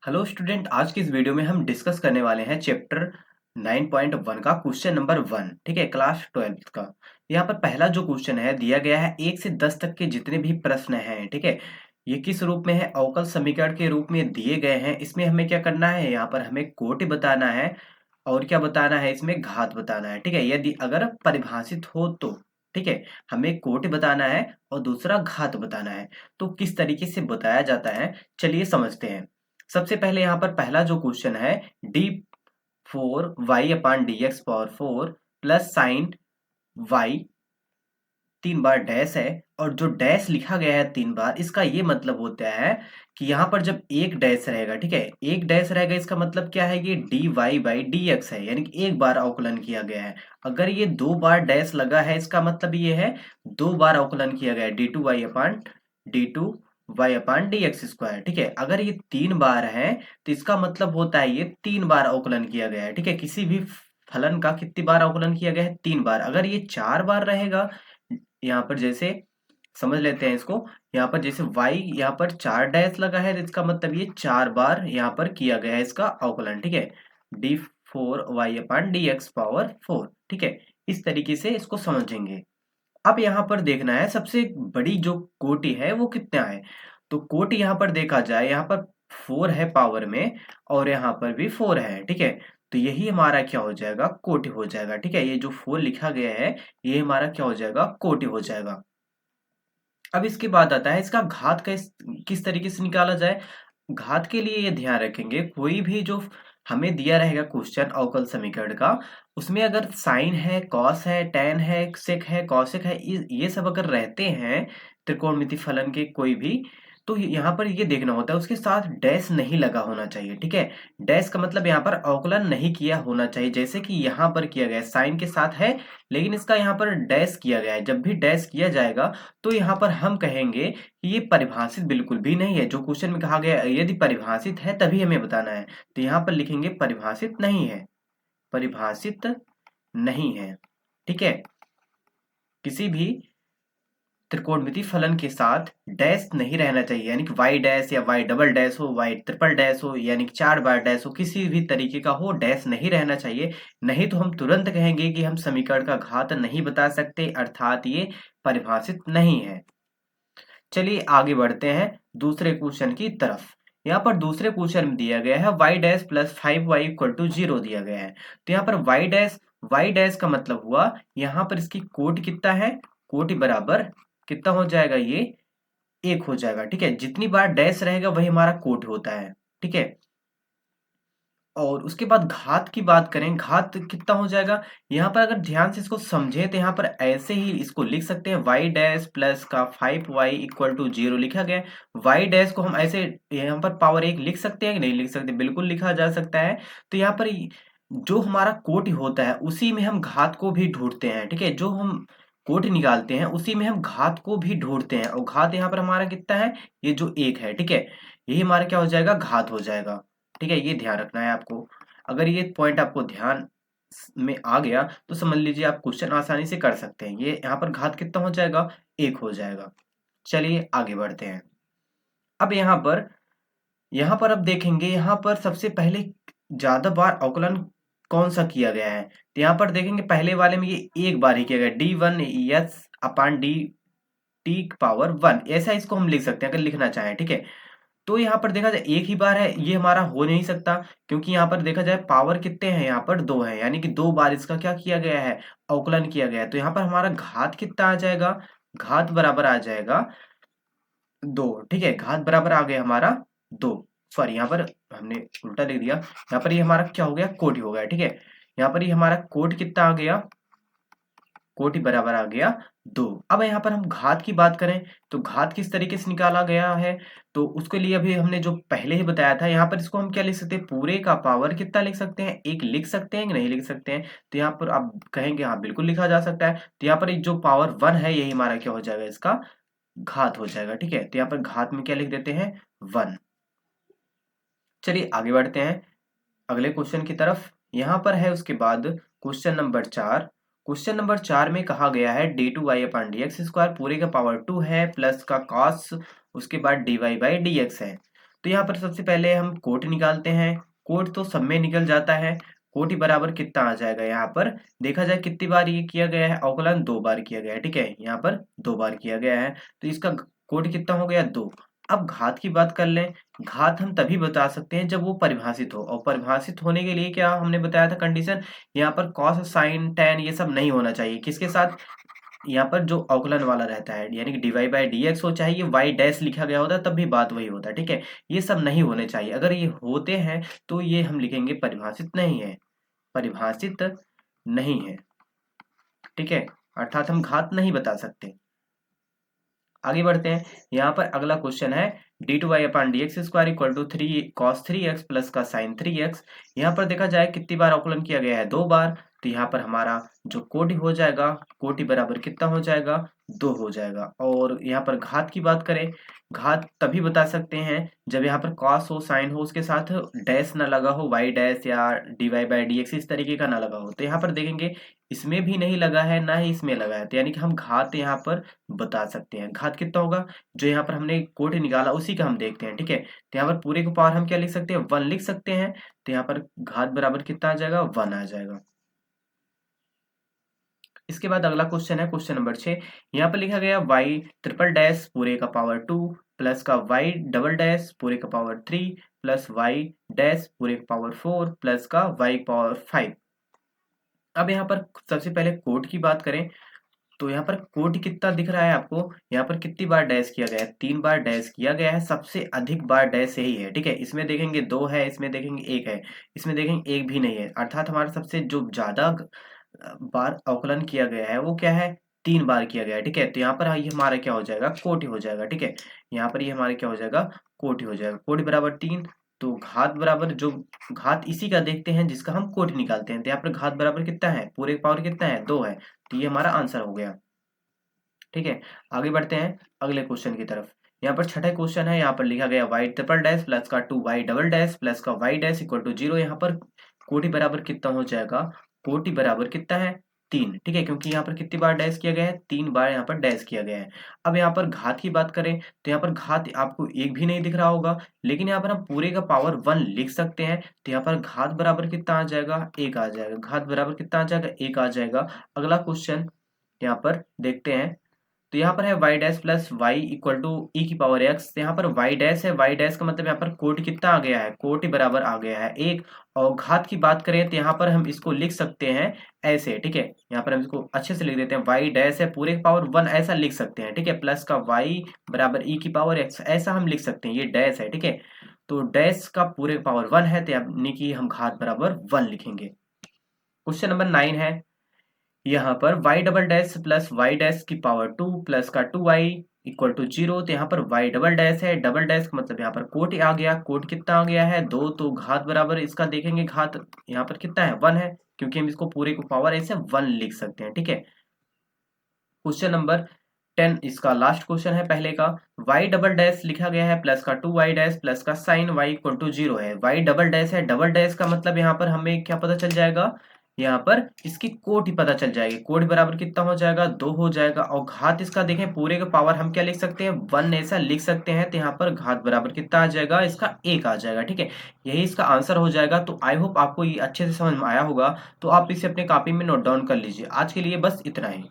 Hello student, आज की इस वीडियो में हम डिस्कस करने वाले हैं चैप्टर 9.1 का क्वेश्चन नंबर 1। ठीक है, क्लास 12 का। यहाँ पर पहला जो क्वेश्चन है दिया गया है 1 से 10 तक के जितने भी प्रश्न हैं, ठीक है, ये किस रूप में है? अवकल समीकरण के रूप में दिए गए हैं। इसमें हमें क्या करना है? यहाँ पर हमें कोटि बताना है और क्या बताना है? इसमें घात बताना है। ठीक है, यदि अगर परिभाषित हो तो ठीक है, हमें कोटि बताना है और दूसरा घात बताना है। तो किस तरीके से बताया जाता है, चलिए समझते हैं। सबसे पहले यहाँ पर पहला जो क्वेश्चन है, d4y/dx⁴ प्लस साइन y 3 बार डैश है, और जो डैश लिखा गया है 3 बार, इसका ये मतलब होता है कि यहाँ पर जब एक डैश रहेगा, ठीक है, एक डैश रहेगा, इसका मतलब क्या है? ये dy/dx है, यानी कि एक बार अवकलन किया गया है। अगर ये 2 बार डैश लगा है, इसका मतलब ये है 2 बार अवकलन किया गया है, d2y/dx²। ठीक है, अगर ये 3 बार है तो इसका मतलब होता है ये 3 बार अवकलन किया गया है। ठीक है, किसी भी फलन का कितनी बार अवकलन किया गया है? 3 बार। अगर ये 4 बार रहेगा, यहाँ पर जैसे समझ लेते हैं इसको, यहाँ पर जैसे y यहाँ पर 4 डैश लगा है, तो इसका मतलब ये 4 बार यहाँ पर किया गया है इसका अवकलन। ठीक है, d4y/dx⁴। ठीक है, इस तरीके से इसको समझेंगे। अब यहाँ पर देखना है सबसे बड़ी जो कोटि है वो कितना है। तो कोटि यहाँ पर देखा जाए, यहाँ पर 4 है पावर में और यहाँ पर भी 4 है। ठीक है, तो यही हमारा क्या हो जाएगा? कोटि हो जाएगा। ठीक है, ये जो 4 लिखा गया है ये हमारा क्या हो जाएगा? कोटि हो जाएगा। अब इसके बाद आता है इसका घात किस तरीके से निकाला जाए। घात के लिए ये ध्यान रखेंगे, कोई भी जो हमें दिया रहेगा क्वेश्चन अवकल समीकरण का, उसमें अगर साइन है, कॉस है, टेन है, सेक है, कॉसेक है, ये सब अगर रहते हैं त्रिकोणमिति फलन के कोई भी, तो यहाँ पर ये देखना होता है उसके साथ डैश नहीं लगा होना चाहिए। ठीक है, डैश का मतलब यहाँ पर अवकलन नहीं किया होना चाहिए, जैसे कि यहाँ पर किया गया है, साइन के साथ है लेकिन इसका यहाँ पर डैश किया गया है। जब भी डैश किया जाएगा तो यहाँ पर हम कहेंगे कि ये परिभाषित बिल्कुल भी नहीं है। जो क्वेश्चन में कहा गया है यदि परिभाषित है तभी हमें बताना है, तो यहाँ पर लिखेंगे परिभाषित नहीं है, परिभाषित नहीं है। ठीक है, किसी भी त्रिकोणमिति फलन के साथ डैश नहीं रहना चाहिए, यानी कि y डैश या y डबल डैश हो, y ट्रिपल डैश हो, यानी कि 4 बार डैश हो, किसी भी तरीके का हो, डैश नहीं रहना चाहिए। नहीं तो हम तुरंत कहेंगे कि हम समीकरण का घात नहीं बता सकते, अर्थात ये परिभाषित नहीं है। चलिए आगे बढ़ते हैं दूसरे क्वेश्चन की तरफ। यहाँ पर दूसरे क्वेश्चन में दिया गया है y डैश प्लस 5y = 0 दिया गया है। तो यहाँ पर y डैश का मतलब हुआ, यहाँ पर इसकी कोटि कितना है? कोटि बराबर कितना हो जाएगा? ये 1 हो जाएगा। ठीक है, जितनी बार डैश रहेगा वही हमारा कोटि होता है। ठीक है, और उसके बाद घात की बात करें, घात कितना हो जाएगा? यहाँ पर अगर ध्यान से इसको समझे तो यहाँ पर ऐसे ही इसको लिख सकते हैं, y डैश प्लस का 5y = 0 लिखा गया है। y डैश को हम ऐसे यहाँ पर पावर 1 लिख सकते हैं कि नहीं लिख सकते? बिल्कुल लिखा जा सकता है। तो यहाँ पर जो हमारा कोटि होता है उसी में हम घात को भी ढूंढते हैं। ठीक है, जो हम कोटि निकालते हैं उसी में हम घात को भी ढूंढते हैं, और घात यहाँ पर हमारा कितना है? ये जो 1 है। ठीक है, यही हमारा क्या हो जाएगा? घात हो जाएगा। ठीक है, ये ध्यान रखना है आपको। अगर ये पॉइंट आपको ध्यान में आ गया तो समझ लीजिए आप क्वेश्चन आसानी से कर सकते हैं। ये यहाँ पर घात कितना हो जाएगा? 1 हो जाएगा। चलिए आगे बढ़ते हैं। अब यहाँ पर अब देखेंगे, यहाँ पर सबसे पहले ज्यादा बार अवकलन कौन सा किया गया है। तो यहाँ पर देखेंगे पहले वाले में ये एक बार ही किया गया, d1s/dt⁴ ऐसा इसको हम लिख सकते हैं अगर लिखना चाहें। ठीक है, तो यहाँ पर देखा जाए एक ही बार है, ये हमारा हो नहीं सकता, क्योंकि यहाँ पर देखा जाए पावर कितने हैं? यहाँ पर 2 है, यानी कि 2 बार इसका क्या किया गया है? अवकलन किया गया है। तो यहाँ पर हमारा घात कितना आ जाएगा? घात बराबर आ जाएगा 2। ठीक है, घात बराबर आ गया हमारा 2। सॉरी, यहाँ पर हमने उल्टा लिख दिया। यहाँ पर ये हमारा क्या हो गया? कोटि हो गया। ठीक है, यहाँ पर ये हमारा कोटि कितना आ गया? कोटि बराबर आ गया 2। अब यहाँ पर हम घात की बात करें तो घात किस तरीके से निकाला गया है, तो उसके लिए अभी हमने जो पहले ही बताया था, यहाँ पर इसको हम क्या लिख सकते हैं? पूरे का पावर कितना लिख सकते हैं? 1 लिख सकते हैं कि नहीं लिख सकते हैं? तो यहाँ पर आप कहेंगे हाँ बिल्कुल लिखा जा सकता है। तो यहाँ पर जो पावर 1 है यही हमारा क्या हो जाएगा? इसका घात हो जाएगा। ठीक है, तो यहाँ पर घात में क्या लिख देते हैं? 1। चलिए आगे बढ़ते हैं अगले क्वेश्चन की तरफ। यहाँ पर है उसके बाद क्वेश्चन नंबर 4। क्वेश्चन नंबर 4 में कहा गया है d2y/dx² पूरे का पावर 2 है, प्लस का cos, उसके बाद dy/dx है। तो यहाँ पर सबसे पहले हम कोटि निकालते हैं। कोटि तो सब में निकल जाता है। कोटि बराबर कितना आ जाएगा, यहाँ पर देखा जाए कितनी बार ये किया गया है, अवकलन 2 बार किया गया है, ठीक है, यहाँ पर 2 बार किया गया है, तो इसका कोटि कितना हो गया, 2। अब घात की बात कर लें। घात हम तभी बता सकते हैं जब वो परिभाषित हो, और परिभाषित होने के लिए क्या हमने बताया था कंडीशन, यहाँ पर कॉस साइन टैन ये सब नहीं होना चाहिए। किसके साथ, यहाँ पर जो अवकलन वाला रहता है, यानी कि dy बाई डी एक्स हो, चाहे ये y डैश लिखा गया होता तब भी बात वही होता है, ठीक है। ये सब नहीं होने चाहिए, अगर ये होते हैं तो ये हम लिखेंगे परिभाषित नहीं है, परिभाषित नहीं है, ठीक है, अर्थात हम घात नहीं बता सकते। आगे बढ़ते हैं। यहाँ पर अगला क्वेश्चन है D two Y upon D X square equal to 3 cos 3x plus का साइन 3x। यहाँ पर देखा जाए कितनी बार अवकलन किया गया है, 2 बार, तो यहाँ पर हमारा जो कोटि हो जाएगा, कोटि बराबर कितना हो जाएगा, 2 हो जाएगा। और यहाँ पर घात की बात करें, घात तभी बता सकते हैं जब यहाँ पर कॉस हो साइन हो, उसके साथ डैश ना लगा हो, वाई डैश या D Y by D X इस तरीके का ना लगा हो। तो यहाँ पर देखेंगे इसमें भी नहीं लगा है, ना ही इसमें लगा है, तो यानी कि हम घात यहाँ पर बता सकते हैं। घात कितना होगा, जो यहाँ पर हमने कोटि निकाला उसी का हम देखते हैं, ठीक है। तो यहाँ पर पूरे को पावर हम क्या लिख सकते हैं, 1 लिख सकते हैं। तो यहाँ पर घात बराबर कितना आ जाएगा, 1 आ जाएगा। इसके बाद अगला क्वेश्चन है क्वेश्चन नंबर 6। यहाँ पर लिखा गया y ट्रिपल डैश पूरे का पावर 2 प्लस का y डबल डैश पूरे का पावर 3 प्लस y डैश पूरे का पावर 4 प्लस का y पावर 5। अब यहाँ पर सबसे पहले कोट की बात करें, तो यहाँ पर कोटि कितना दिख रहा है आपको, यहाँ पर कितनी बार डैश किया गया है, 3 बार डैश किया गया है, सबसे अधिक बार डैश यही है, ठीक है। इसमें देखेंगे 2 है, इसमें देखेंगे 1 है, इसमें देखेंगे 1 भी नहीं है, अर्थात हमारे सबसे जो ज्यादा बार अवकलन किया गया है वो क्या है, 3 बार किया गया है, ठीक है। तो यहाँ पर ये हमारा क्या हो जाएगा, कोटि हो जाएगा, ठीक है। यहाँ पर ये हमारा क्या हो जाएगा, कोटि हो जाएगा। कोटि बराबर 3, तो घात बराबर, जो घात इसी का देखते हैं जिसका हम कोटि निकालते हैं, तो यहाँ पर घात बराबर कितना है, पूरे पावर कितना है, 2 है, तो ये हमारा आंसर हो गया, ठीक है। आगे बढ़ते हैं अगले क्वेश्चन की तरफ। यहाँ पर छठा क्वेश्चन है, यहाँ पर लिखा गया y ट्रिपल डैश प्लस का 2y डबल डैश प्लस का y डैश इक्वल टू 0। यहाँ पर कोटि बराबर कितना हो जाएगा, कोटि बराबर कितना है, 3, ठीक है, क्योंकि यहाँ पर कितनी बार डैश किया गया है, 3 बार यहाँ पर डैश किया गया है। अब यहाँ पर घात की बात करें, तो यहाँ पर घात आपको 1 भी नहीं दिख रहा होगा, लेकिन यहाँ पर हम पूरे का पावर 1 लिख सकते हैं। तो यहाँ पर घात बराबर कितना आ जाएगा, 1 आ जाएगा। घात बराबर कितना आ जाएगा, 1 आ जाएगा। अगला क्वेश्चन यहाँ पर देखते हैं, तो यहाँ पर है y dash plus Y equal to E की पावर एक्स। यहाँ पर y डैश है, y डैश का मतलब यहाँ पर कोटि कितना आ गया है, कोटि बराबर आ गया है 1। और घात की बात करें तो यहाँ पर हम इसको लिख सकते हैं ऐसे, ठीक है। यहाँ पर हम इसको अच्छे से लिख देते हैं, y डैश है पूरे पावर 1 ऐसा लिख सकते हैं, ठीक है, प्लस का y बराबर ई की पावर एक्स ऐसा हम लिख सकते हैं, ये डैश है, ठीक है। तो डैश का पूरे पावर 1 है, तो यानी कि हम घात बराबर 1 लिखेंगे। क्वेश्चन नंबर 9 है, यहाँ पर y double dash plus Y dash की पावर 2 प्लस का 2y इक्वल टू 0। तो यहाँ पर y डबल डैश है, डबल डैश का मतलब यहाँ पर कोटि आ गया, कोटि कितना आ गया है, 2, तो घात बराबर इसका देखेंगे, घात यहाँ पर कितना है, 1 है, क्योंकि हम इसको पूरे को पावर ऐसे 1 लिख सकते हैं, ठीक है। क्वेश्चन नंबर 10 इसका लास्ट क्वेश्चन है पहले का। y डबल डैश लिखा गया है प्लस का 2y डैश प्लस का साइन y इक्वल टू 0 है। y डबल डैश है, डबल डैश का मतलब यहाँ पर हमें क्या पता चल जाएगा, यहाँ पर इसकी कोटि पता चल जाएगी। कोटि बराबर कितना हो जाएगा, 2 हो जाएगा। और घात इसका देखें पूरे का पावर हम क्या लिख सकते हैं, 1 ऐसा लिख सकते हैं। तो यहाँ पर घात बराबर कितना आ जाएगा, इसका 1 आ जाएगा, ठीक है। यही इसका आंसर हो जाएगा। तो आई होप आपको ये अच्छे से समझ में आया होगा, तो आप इसे अपने कॉपी में नोट डाउन कर लीजिए। आज के लिए बस इतना ही।